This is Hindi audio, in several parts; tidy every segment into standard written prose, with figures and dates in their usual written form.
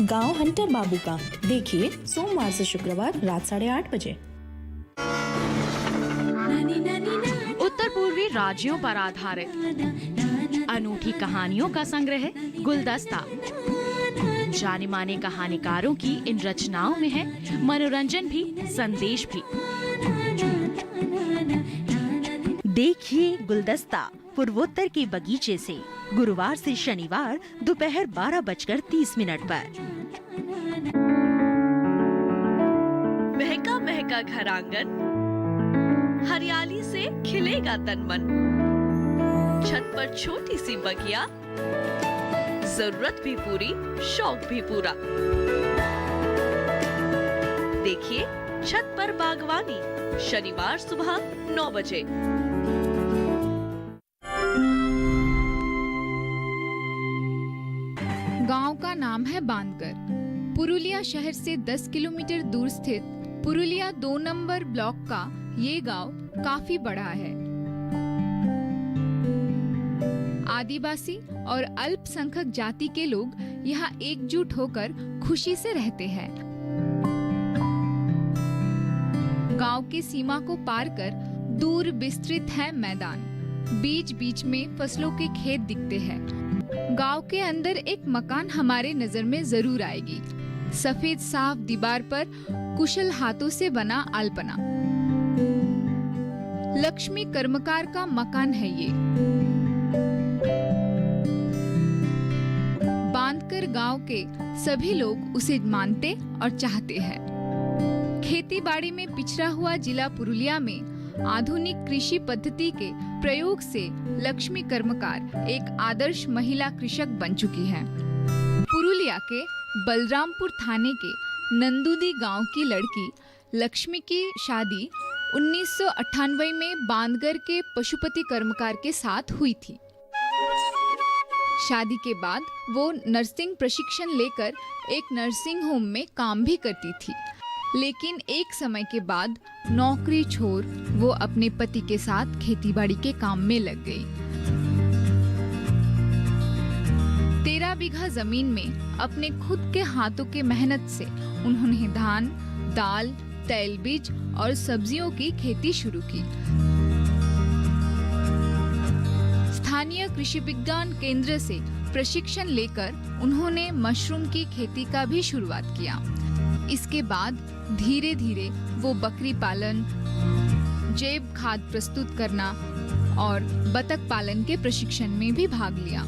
गांव हंटर बाबू का देखिए सोमवार से शुक्रवार रात 8:30 बजे। उत्तर पूर्वी राज्यों पर आधारित अनूठी कहानियों का संग्रह गुलदस्ता। जाने माने कहानीकारों की इन रचनाओं में है मनोरंजन भी, संदेश भी। देखिए गुलदस्ता पूर्वोत्तर के बगीचे से गुरुवार से शनिवार दोपहर 12:30 पर। महका महका घर आंगन, हरियाली से खिलेगा तन मन। छत पर छोटी सी बगिया, जरूरत भी पूरी, शौक भी पूरा। देखिए छत पर बागवानी, शनिवार सुबह 9 बजे। गांव का नाम है बांदकर। पुरुलिया शहर से 10 किलोमीटर दूर स्थित पुरुलिया 2 नंबर ब्लॉक का ये गांव काफी बड़ा है। आदिवासी और अल्पसंख्यक जाति के लोग यहाँ एकजुट होकर खुशी से रहते हैं। गांव की सीमा को पार कर दूर विस्तृत है मैदान। बीच बीच में फसलों के खेत दिखते हैं। गांव के अंदर एक मकान हमारे नजर में जरूर आएगी। सफेद साफ दीवार पर कुशल हाथों से बना अल्पना। लक्ष्मी कर्मकार का मकान है ये। बांधकर गांव के सभी लोग उसे मानते और चाहते हैं। खेती बाड़ी में पिछड़ा हुआ जिला पुरुलिया में आधुनिक कृषि पद्धति के प्रयोग से लक्ष्मी कर्मकार एक आदर्श महिला कृषक बन चुकी है। पुरुलिया के बलरामपुर थाने के नंदुदी गांव की लड़की लक्ष्मी की शादी 1998 में बांदगर के पशुपति कर्मकार के साथ हुई थी। शादी के बाद वो नर्सिंग प्रशिक्षण लेकर एक नर्सिंग होम में काम भी करती थी, लेकिन एक समय के बाद नौकरी छोड़ वो अपने पति के साथ खेतीबाड़ी के काम में लग गई। 13 बीघा जमीन में अपने खुद के हाथों के मेहनत से उन्होंने धान, दाल, तैलबीज और सब्जियों की खेती शुरू की। स्थानीय कृषि विज्ञान केंद्र से प्रशिक्षण लेकर उन्होंने मशरूम की खेती का भी शुरुआत किया। इसके बाद धीरे धीरे वो बकरी पालन, जैव खाद प्रस्तुत करना और बतख पालन के प्रशिक्षण में भी भाग लिया।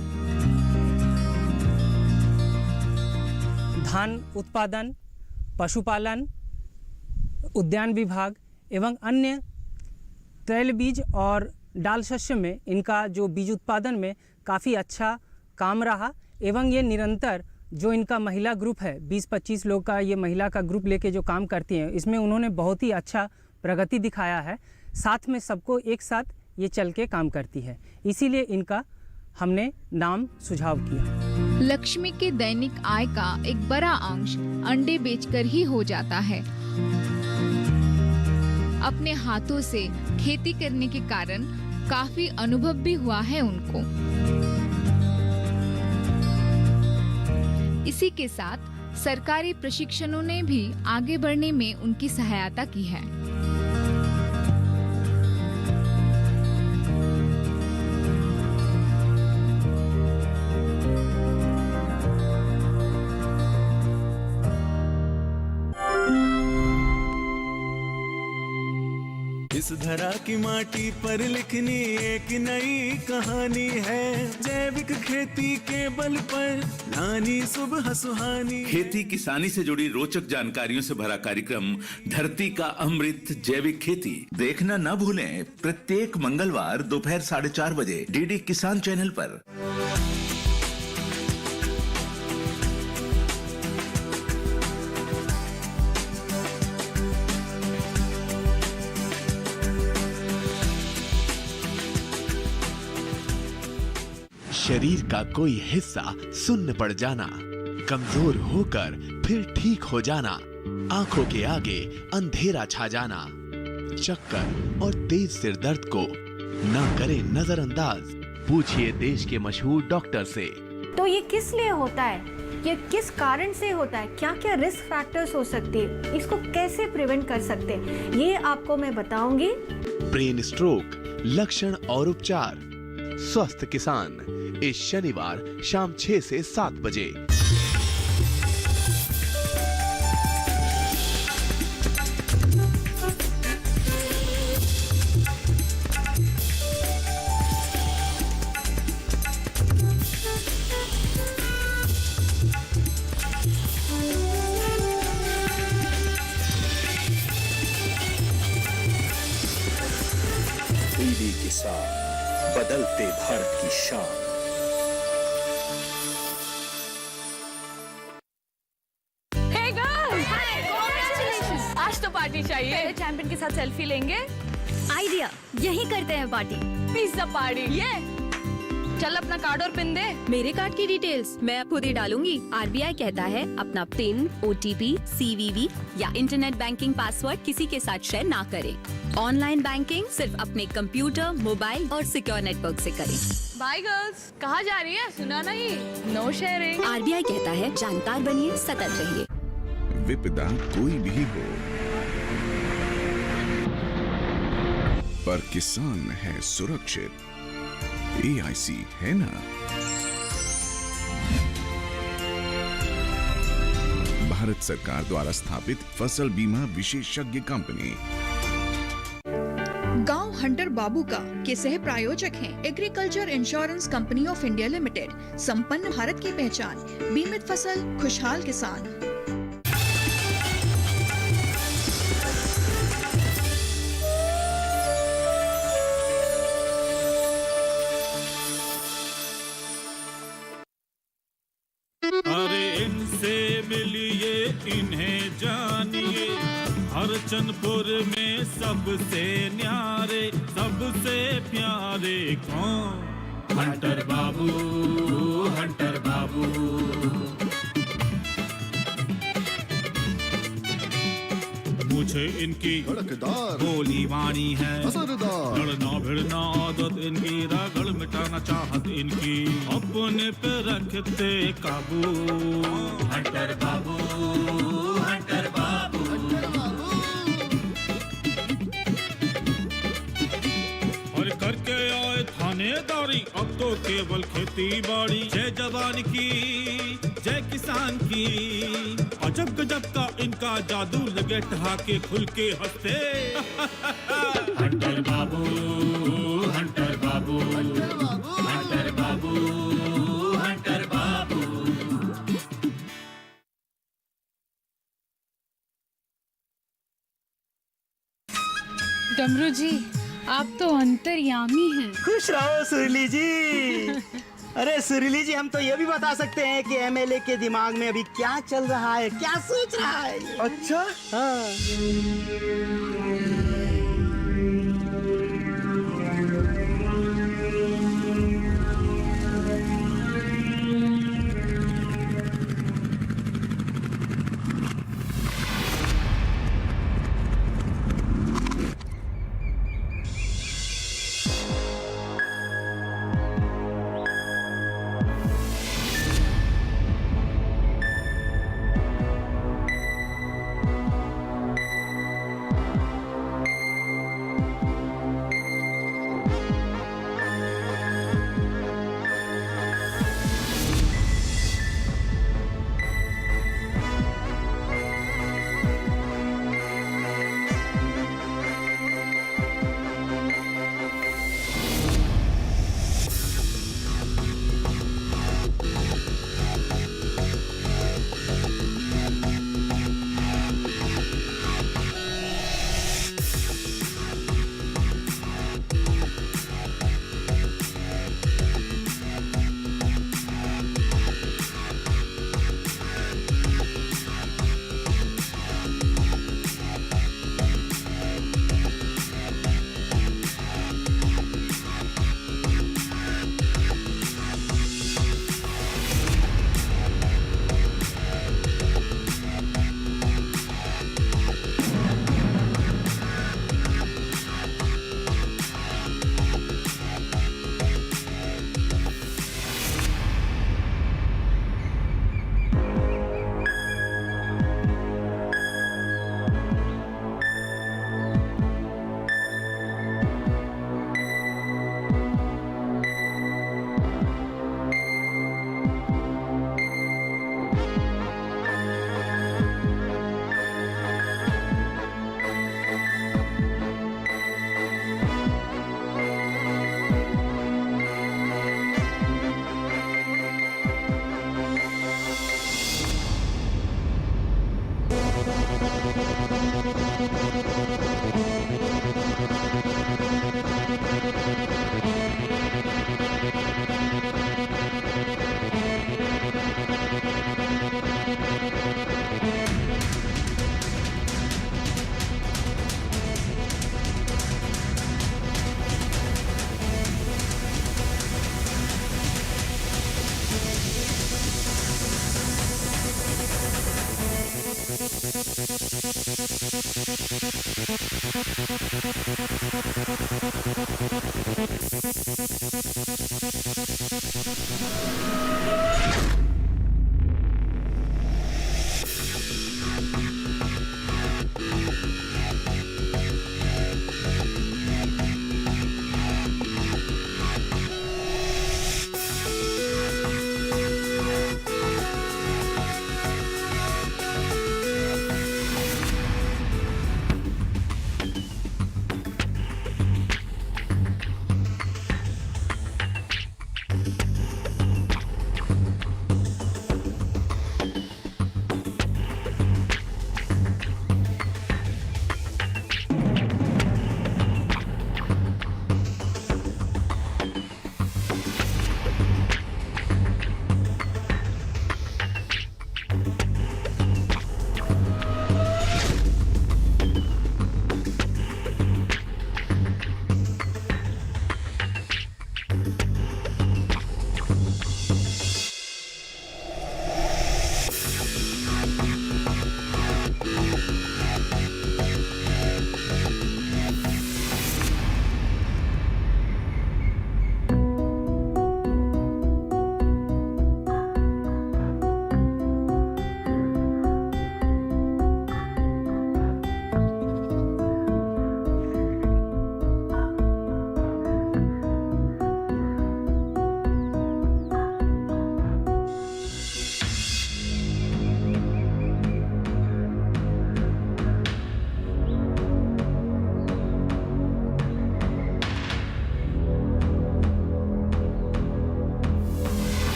धान उत्पादन, पशुपालन, उद्यान विभाग एवं अन्य तैलबीज और डाल शस्य में इनका जो बीज उत्पादन में काफ़ी अच्छा काम रहा एवं ये निरंतर जो इनका महिला ग्रुप है 20-25 लोग का ये महिला का ग्रुप लेके जो काम करती हैं, इसमें उन्होंने बहुत ही अच्छा प्रगति दिखाया है। साथ में सबको एक साथ ये चल के काम करती है, इसीलिए इनका हमने नाम सुझाव किया। लक्ष्मी के दैनिक आय का एक बड़ा अंश अंडे बेचकर ही हो जाता है। अपने हाथों से खेती करने के कारण काफी अनुभव भी हुआ है उनको। इसी के साथ सरकारी प्रशिक्षणों ने भी आगे बढ़ने में उनकी सहायता की है। इस धरा की माटी पर लिखनी एक नई कहानी है। जैविक खेती के बल पर लानी सुबह सुहानी। खेती किसानी से जुड़ी रोचक जानकारियों से भरा कार्यक्रम धरती का अमृत जैविक खेती देखना न भूलें। प्रत्येक मंगलवार दोपहर 4:30 बजे डीडी किसान चैनल पर। शरीर का कोई हिस्सा सुन्न पड़ जाना, कमजोर होकर फिर ठीक हो जाना, आंखों के आगे अंधेरा छा जाना, चक्कर और तेज सिर दर्द को न करें नजरअंदाज। पूछिए देश के मशहूर डॉक्टर से। तो ये किस लिए होता है? ये किस कारण से होता है, क्या क्या रिस्क फैक्टर्स हो सकते हैं, इसको कैसे प्रिवेंट कर सकते हैं, ये आपको मैं बताऊंगी। ब्रेन स्ट्रोक, लक्षण और उपचार। स्वस्थ किसान, इस शनिवार शाम 6 से 7 बजे। डीडी किसान, बदलते भारत की शान। Hey girls! Hi! Congratulations! आज तो पार्टी चाहिए। पहले चैंपियन के साथ सेल्फी लेंगे। आइडिया, यही करते हैं पार्टी। Pizza party. ये चल अपना कार्ड और पिन दे। मेरे कार्ड की डिटेल्स मैं खुद ही डालूंगी। आरबीआई कहता है अपना पिन, ओटीपी, सीवीवी या इंटरनेट बैंकिंग पासवर्ड किसी के साथ शेयर ना करें। ऑनलाइन बैंकिंग सिर्फ अपने कंप्यूटर, मोबाइल और सिक्योर नेटवर्क से करें। Bye girls. कहाँ जा रही है? सुना नहीं? No sharing. आरबीआई कहता है जानकार बनिए, सतर्क रहिए। विपदा कोई भी हो, पर किसान है सुरक्षित। AIC है ना। भारत सरकार द्वारा स्थापित फसल बीमा विशेषज्ञ कंपनी। गांव हंटर बाबू का के सह प्रायोजक हैं agriculture insurance company of India limited. संपन्न भारत की पहचान, बीमित फसल, खुशहाल किसान। मिलिए इन्हें जानिए, हरचंदपुर में सबसे न्यारे, सबसे प्यारे कौन? हंटर बाबू, हंटर बाबू। मुझे इनकी बोली वाणी है लड़ना भिड़ना आदत इनकी, रगड़ मिटाना चाहत इनकी, अपने पे रखते काबू। हंटर बाबू, हंटर बाबू। और करके आए थानेदारी, अब तो केवल खेती बाड़ी। जय जवान की, जय किसान की, अजब गजब का इनका जादू, लगे ठहाके खुल के हंसते। हंटर बाबू, हंटर बाबू, हंटर बाबू, हंटर बाबू, हंटर बाबू। डमरू जी, आप तो अंतर्यामी हैं। खुश रहो सुरीली जी। अरे सुरीली जी, हम तो ये भी बता सकते हैं कि एमएलए के दिमाग में अभी क्या चल रहा है, क्या सोच रहा है। अच्छा, हाँ।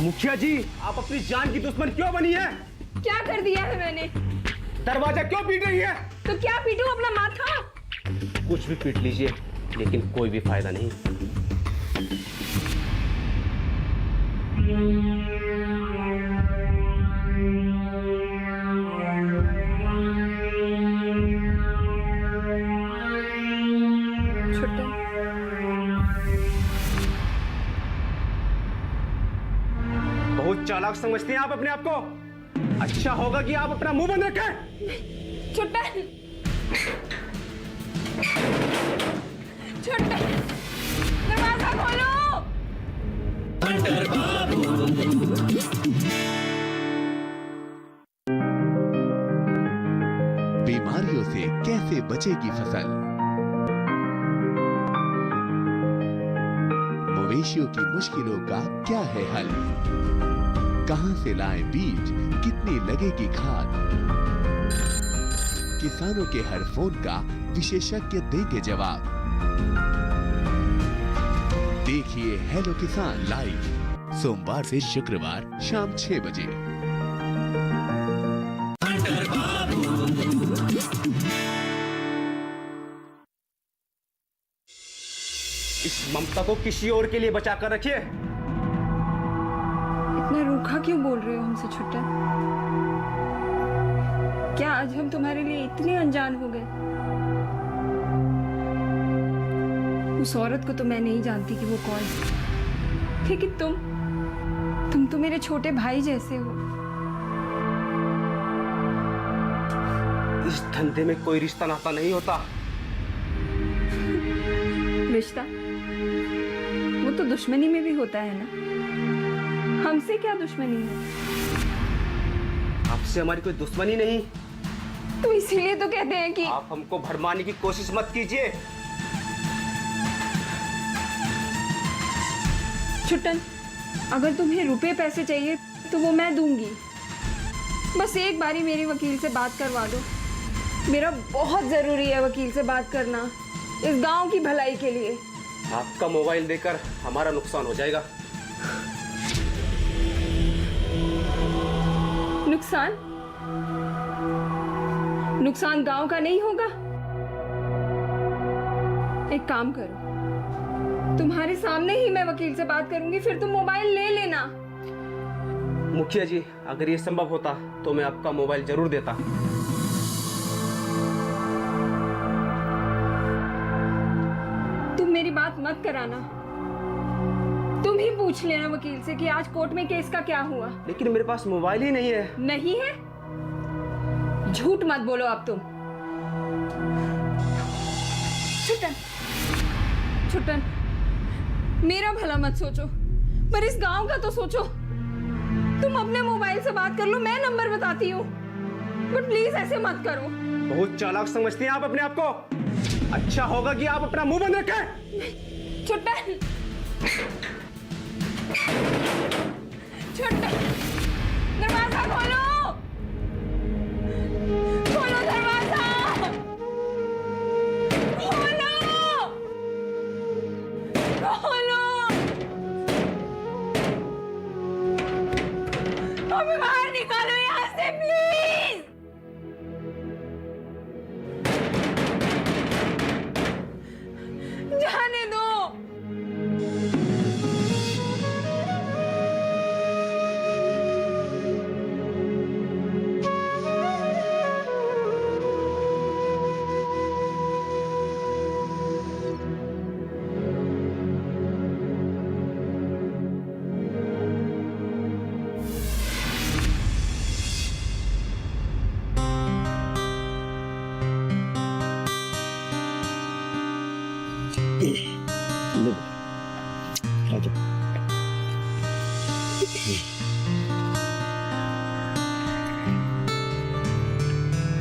मुखिया जी, आप अपनी जान की दुश्मन क्यों बनी है? क्या कर दिया है मैंने? दरवाजा क्यों पीट रही है? तो क्या पीटूं अपना माथा? कुछ भी पीट लीजिए, लेकिन कोई भी फायदा नहीं। बहुत चालाक समझते हैं आप अपने आप को। अच्छा होगा कि आप अपना मुंह बंद रखें। छुट्टन, छुट्टन, दरवाजा खोलो। बीमारियों से कैसे बचेगी फसल? मवेशियों की मुश्किलों का क्या है हल? कहां से लाएं बीज, कितनी लगेगी खाद? किसानों के हर फोन का विशेषज्ञ देंगे जवाब। देखिए हेलो किसान लाइव, सोमवार से शुक्रवार शाम 6 बजे। इस ममता को किसी और के लिए बचा कर रखिए। इतना रूखा क्यों बोल रहे हो हमसे छुट्टन? क्या आज हम तुम्हारे लिए इतने अनजान हो गए? उस औरत को तो मैं नहीं जानती कि वो कौन है, लेकिन तुम तो मेरे छोटे भाई जैसे हो। इस धंधे में कोई रिश्ता नाता नहीं होता। रिश्ता वो तो दुश्मनी में भी होता है ना। हमसे क्या दुश्मनी है? आपसे हमारी कोई दुश्मनी नहीं। तो इसीलिए तो कहते हैं कि आप हमको भरमाने की कोशिश मत कीजिए। छुट्टन, अगर तुम्हें रुपए पैसे चाहिए तो वो मैं दूंगी। बस एक बारी मेरे वकील से बात करवा दो। मेरा बहुत जरूरी है वकील से बात करना, इस गांव की भलाई के लिए। आपका मोबाइल देकर हमारा नुकसान हो जाएगा। नुकसान गांव का नहीं होगा। एक काम करो, तुम्हारे सामने ही मैं वकील से बात करूंगी, फिर तुम मोबाइल ले लेना। मुखिया जी, अगर ये संभव होता तो मैं आपका मोबाइल जरूर देता। तुम मेरी बात मत कराना, तुम ही पूछ लेना वकील से कि आज कोर्ट में केस का क्या हुआ। लेकिन मेरे पास मोबाइल ही नहीं है। नहीं है? झूठ मत बोलो अब तुम। छुट्टन, मेरा भला मत सोचो, पर इस गांव का तो सोचो। तुम अपने मोबाइल से बात कर लो, मैं नंबर बताती हूँ, बट प्लीज ऐसे मत करो। बहुत चालाक समझती हैं आप अपने आप को। अच्छा होगा कि आप अपना मुंह बंद रखें। छुट्टन, दरवाजा खोलो, खोलो दरवाजा, खोलो, खोलो। हमें बाहर निकालो यहाँ से प्लीज। जाने दो।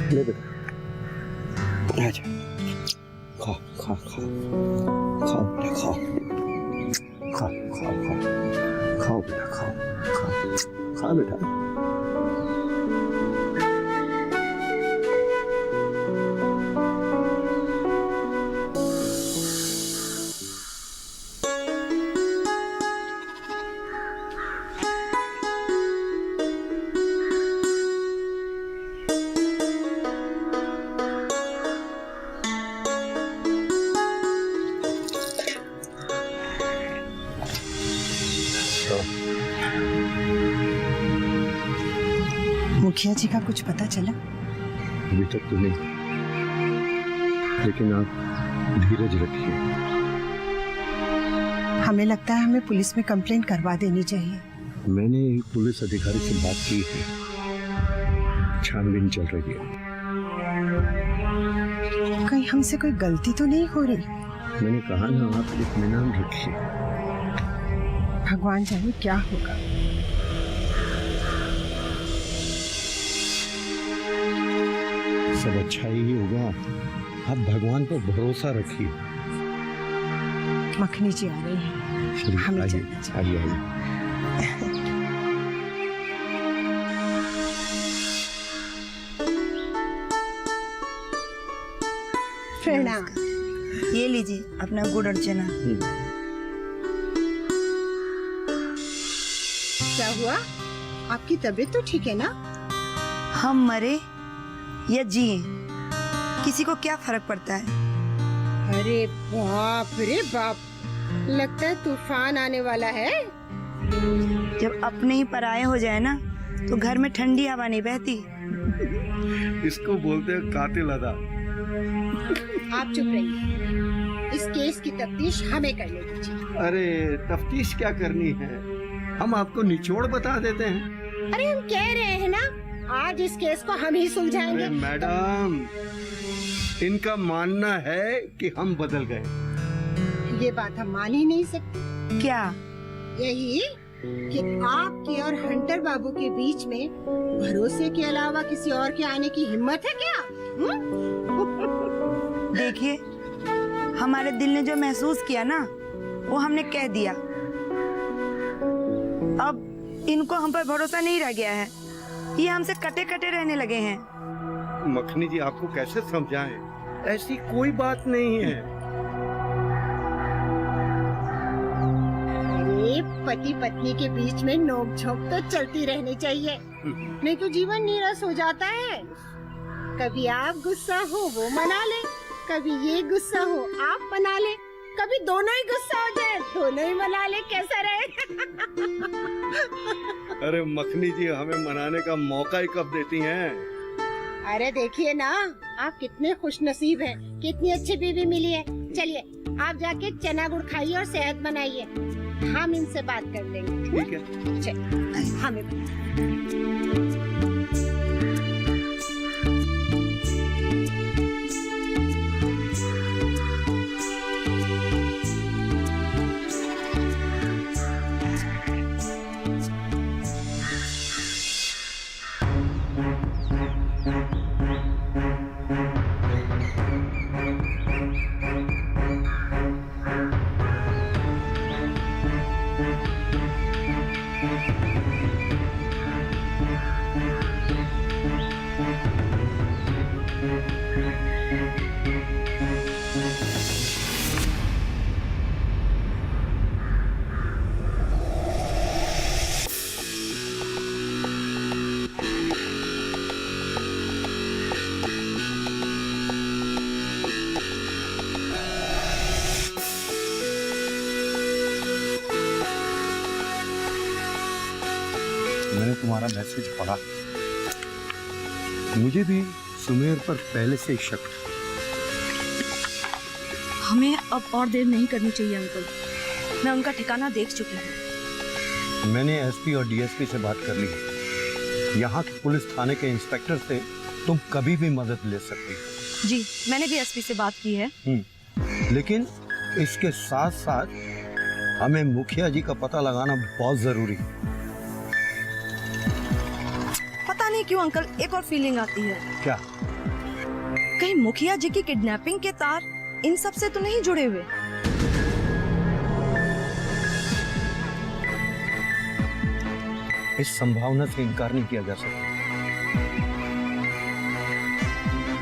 ले बेटा, आजा, खा खा खा, खाओ बेटा खाओ, खाओ खाओ खाओ, खाओ बेटा खाओ, खा बेटा। मुखिया जी का कुछ पता चला? अभी तक तो नहीं, लेकिन आप धीरज रखिए। हमें लगता है हमें पुलिस में कंप्लेंट करवा देनी चाहिए। मैंने एक पुलिस अधिकारी से बात की है, छानबीन चल रही है। कहीं हमसे कोई गलती तो नहीं हो रही? मैंने कहा ना, आप इत्मीनान रखिए। भगवान जाने क्या होगा। सब अच्छा ही होगा, आप भगवान पर भरोसा रखिए। मखनी जी आ रही है, हमें चलना चाहिए। आइए। प्रणाम। ये लीजिए अपना गुड़ और चना। क्या हुआ? आपकी तबीयत तो ठीक है ना? हम मरे या जिए, किसी को क्या फर्क पड़ता है? अरे बाप रे बाप, लगता है तूफान आने वाला है। जब अपने ही पराये हो जाए ना, तो घर में ठंडी हवा नहीं बहती। इसको बोलते हैं कातिल अदा। आप चुप रहिए, इस केस की तफ्तीश हमें करने दीजिए। अरे तफ्तीश क्या करनी है, हम आपको निचोड़ बता देते हैं। अरे हम कह रहे हैं ना, आज इस केस को हम ही सुलझाएंगे। अरे मैडम, इनका मानना है कि हम बदल गए। ये बात हम मान ही नहीं सकते। क्या? यही कि आपके और हंटर बाबू के बीच में भरोसे के अलावा किसी और के आने की हिम्मत है क्या? देखिए, हमारे दिल ने जो महसूस किया ना, वो हमने कह दिया। अब इनको हम पर भरोसा नहीं रह गया है, ये हमसे कटे कटे रहने लगे हैं। मखनी जी, आपको कैसे समझाएं? ऐसी कोई बात नहीं है। अरे पति पत्नी के बीच में नोक-झोंक तो चलती रहनी चाहिए, नहीं तो जीवन नीरस हो जाता है। कभी आप गुस्सा हो वो मना ले, कभी ये गुस्सा हो आप मना ले, कभी दोनों ही गुस्सा हो जाए दोनों ही मना ले, कैसा रहे? अरे मखनी जी, हमें मनाने का मौका ही कब देती हैं? अरे देखिए ना, आप कितने खुश नसीब हैं, कितनी अच्छी बीवी मिली है। चलिए आप जाके चना गुड़ खाइए और सेहत बनाइए, हम इनसे बात कर लेंगे। ठीक है, चलिए हमें मैंने तुम्हारा मैसेज पढ़ा, मुझे भी सुमेर पर पहले से ही शक था। हमें अब और देर नहीं करनी चाहिए अंकल, मैं उनका ठिकाना देख चुकी हूँ। मैंने एसपी और डीएसपी से बात कर ली है। यहाँ के पुलिस थाने के इंस्पेक्टर से तुम कभी भी मदद ले सकती हो। जी, मैंने भी एसपी से बात की है। लेकिन इसके साथ साथ हमें मुखिया जी का पता लगाना बहुत जरूरी है। पता नहीं क्यों अंकल, एक और फीलिंग आती है। क्या? कहीं मुखिया जी की किडनैपिंग के तार इन सब से तो नहीं जुड़े हुए? इस संभावना से इनकार नहीं किया जा सकता।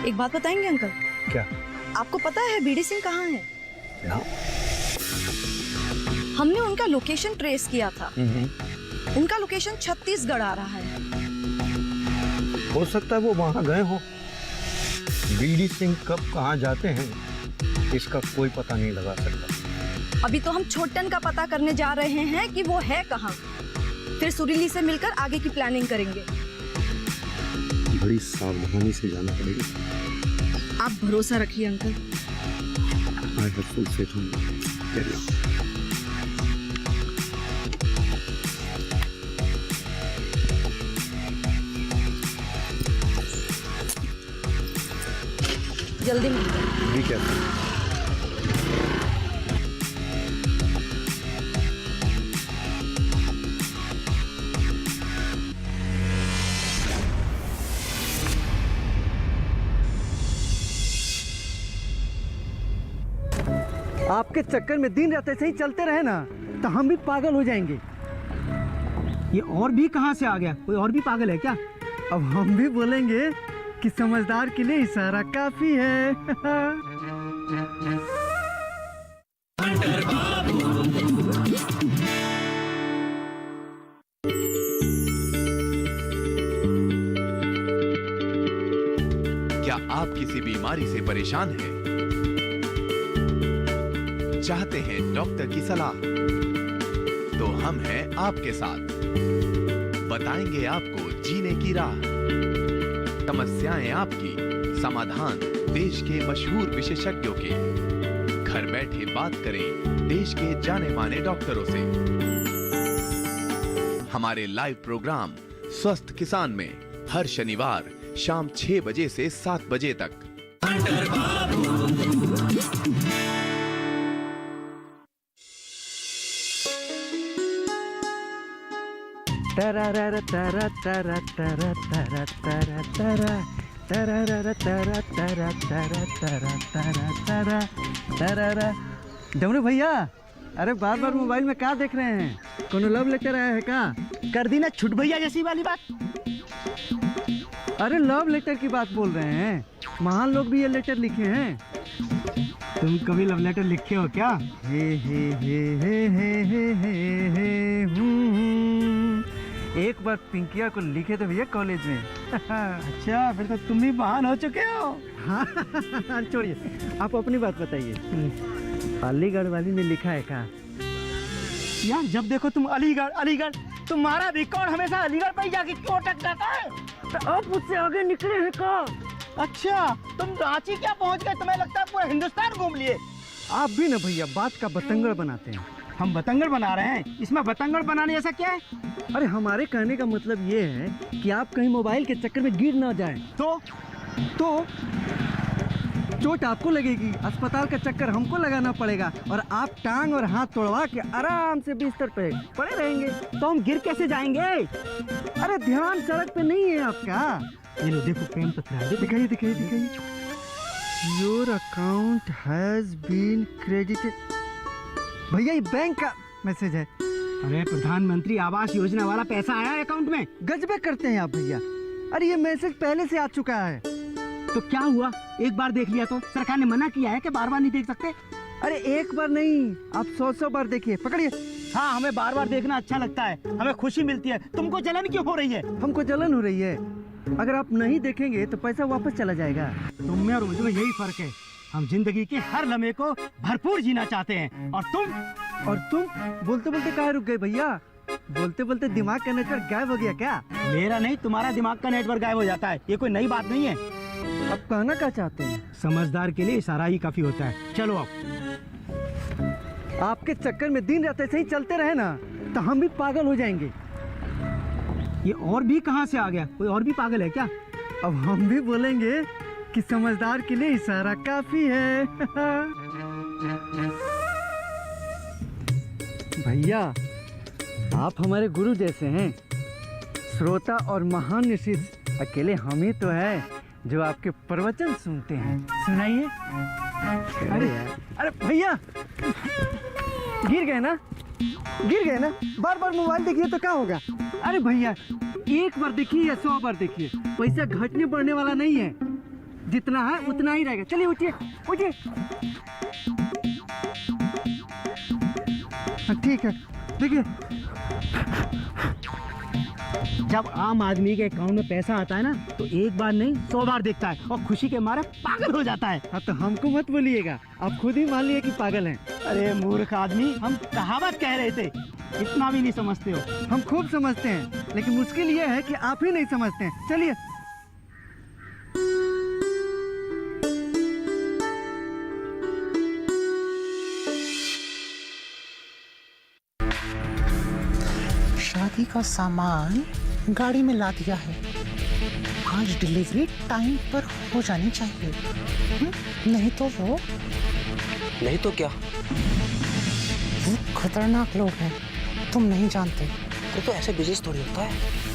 एक बात बताएंगे अंकल? क्या? आपको पता है बीडी सिंह कहाँ है? क्या? हमने उनका लोकेशन ट्रेस किया था। उनका लोकेशन छत्तीसगढ़ आ रहा है। हो सकता है वो वहां गए हो। बीडी सिंह कब कहाँ जाते हैं इसका कोई पता नहीं लगा सकता। अभी तो हम छोटन का पता करने जा रहे हैं कि वो है कहाँ, फिर सुरीली से मिलकर आगे की प्लानिंग करेंगे। बड़ी सावधानी से जाना पड़ेगा। आप भरोसा रखिए uncle. I have full faith in you. Carry on. जल्दी मिलिए। Be careful. आपके चक्कर में दिन रात ऐसे ही चलते रहे ना तो हम भी पागल हो जाएंगे। ये और भी कहाँ से आ गया? कोई और भी पागल है क्या? अब हम भी बोलेंगे कि समझदार के लिए इशारा काफी है। क्या आप किसी बीमारी से परेशान हैं? चाहते हैं डॉक्टर की सलाह? तो हम हैं आपके साथ। बताएंगे आपको जीने की राह। समस्याएं आपकी, समाधान देश के मशहूर विशेषज्ञों के। घर बैठे बात करें देश के जाने माने डॉक्टरों से। हमारे लाइव प्रोग्राम स्वस्थ किसान में हर शनिवार शाम 6 बजे से 7 बजे तक। डमरू भैया, अरे बार बार मोबाइल में क्या देख रहे हैं? कोनो लव लेटर आया है क्या? कर दी ना छुट भैया जैसी वाली बात। अरे लव लेटर की बात बोल रहे हैं। महान लोग भी ये लेटर लिखे हैं। तुम कभी लव लेटर लिखे हो क्या? एक बार पिंकिया को लिखे थे भैया कॉलेज में। अच्छा, फिर तो तुम भी महान हो चुके हो। हाँ छोड़िए, आप अपनी बात बताइए। अलीगढ़ वाली ने लिखा है क्या? यार जब देखो तुम अलीगढ़ अलीगढ़, तुम्हारा रिकॉर्ड हमेशा अलीगढ़ पर ही जाके क्यों अटक जाता है? तो आप मुझसे आगे निकले हैं क्या? अच्छा, तुम रांची क्या पहुंच गए? तुम्हें लगता है पूरा हिंदुस्तान घूम लिए। आप भी ना भैया बात का बतंगड़ बनाते हैं। हम बतंगड़ बना रहे हैं? इसमें बतंगड़ बनाने जैसा क्या है? अरे हमारे कहने का मतलब ये है कि आप कहीं मोबाइल के चक्कर में गिर ना जाएं। तो चोट आपको लगेगी, अस्पताल का चक्कर हमको लगाना पड़ेगा और आप टांग और हाथ तोड़वा के आराम से बिस्तर पे पड़े रहेंगे। तो हम गिर कैसे जाएंगे? अरे ध्यान सड़क पे नहीं है आपका। ये लो देखो प्रेम पत्र है। दिखाइए दिखाइए दिखाइए। Your account has been credited. भैया ये बैंक का मैसेज है। अरे प्रधानमंत्री आवास योजना वाला पैसा आया है अकाउंट में। गजबे करते हैं आप भैया। अरे ये मैसेज पहले से आ चुका है। तो क्या हुआ? एक बार देख लिया तो? सरकार ने मना किया है कि बार बार नहीं देख सकते? अरे एक बार नहीं, आप 100 बार देखिए। पकड़िए। हाँ, हमें बार बार देखना अच्छा लगता है, हमें खुशी मिलती है। तुमको जलन क्यों हो रही है? हमको जलन हो रही है। अगर आप नहीं देखेंगे तो पैसा वापस चला जाएगा। तुम में और मुझमें यही फर्क है। हम जिंदगी के हर लम्हे को भरपूर जीना चाहते हैं। और तुम बोलते बोलते कहाँ रुक गए भैया? बोलते बोलते दिमाग का नेटवर्क गायब हो गया क्या? मेरा नहीं, तुम्हारा दिमाग का नेटवर्क गायब हो जाता है। ये कोई नई बात नहीं है। अब कहना क्या चाहते हैं? समझदार के लिए इशारा ही काफी होता है। चलो अब। आपके चक्कर में दिन रात ऐसे ही चलते रहे ना तो हम भी पागल हो जाएंगे। ये और भी कहाँ से आ गया? कोई और भी पागल है क्या? अब हम भी बोलेंगे कि समझदार के लिए इशारा काफी है। भैया आप हमारे गुरु जैसे हैं। श्रोता और महान शिष्य अकेले हम ही तो है जो आपके प्रवचन सुनते हैं। सुनाइए। अरे भैया गिर गए ना? बार बार मोबाइल देखिए तो क्या होगा? अरे भैया एक बार देखिए या 100 बार देखिए, पैसा घटने बढ़ने वाला नहीं है। जितना है उतना ही रहेगा। चलिए उठिए उठिए। ठीक है देखिए, जब आम आदमी के अकाउंट में पैसा आता है ना तो एक बार नहीं 100 बार देखता है और खुशी के मारे पागल हो जाता है। हाँ तो हमको मत बोलिएगा, आप खुद ही मान लिए कि पागल हैं। अरे मूर्ख आदमी, हम कहावत कह रहे थे, इतना भी नहीं समझते हो। हम खूब समझते हैं, लेकिन मुश्किल ये है कि आप ही नहीं समझते हैं। चलिए शादी का सामान गाड़ी में ला दिया है। आज डिलीवरी टाइम पर हो जानी चाहिए। नहीं तो वो नहीं तो क्या? खतरनाक लोग हैं, तुम नहीं जानते। तो ऐसे बिजनेस थोड़ी होता है।